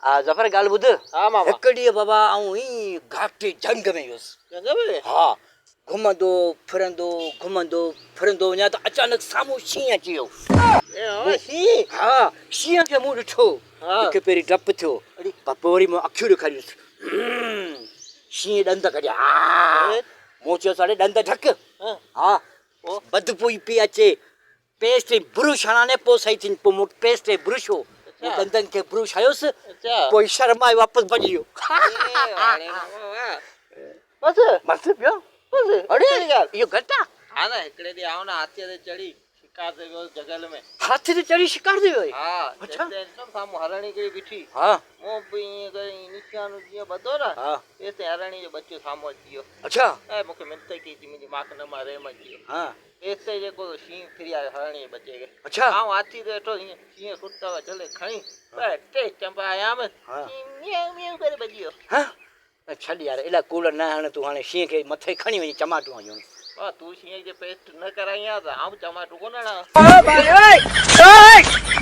आ जफर गाल बुध हा मामा हिकड़ी बाबा आऊं ही घाटी जंग में वियुसि जंग में हा घुमंदो फिरंदो वञा त अचानक साम्हूं शींहुं अची वियो शी हा शींहं खे मूं ॾिठो हा मूंखे पहिरीं डपु थियो पोइ वरी मां अखियूं ॾेखारियुसि शींहं ॾंद कढिया मूं चयो साढ़े ॾंद ढक हा बदबू ई पई अचे पेस्ट ब्रुश हणाने पोइ सही थींदी पोइ मूं पेस्ट ब्रुश हो ॾंदनि खे ब्रुश हयोसि पोइ शर्माए वापसि भॼी वियो बस मस्तु ॿियो बस अड़े इहो घटि आहे हा न हिकिड़े ॾींहुं आऊं न हाथीअ ते चढ़ी शिकार ते वियो जंगल में हाथी ते चढ़ी शिकार ते वियो हा अच्छा साम्हूं हरणी हिकिड़ी बीठी हा मूं बि ईअं करे निशान जीअं ॿधो न हा तेसि हरणी जो बच्चो साम्हूं अची वियो अच्छा ऐं मूंखे मिंट कई थी मुंहिंजी मां न मां रेम अची वियो हा तेसि ताईं जेको शींहुं फिरी आयो हरणी जे बचे खे अच्छा आऊं हाथी ते वेठो हीअं शींहुं कुता झले खणी टे चंपा आयामि म्याऊ म्याऊ करे भॼी वियो हा छॾ यार एॾा कूड़ न हाणे तूं हाणे शींहं खे मथे खणी वञी चमाटूं हयूं तूं शींहं जे पेस्ट न कराई आहे त आऊं चमाटो कोन हणां ओए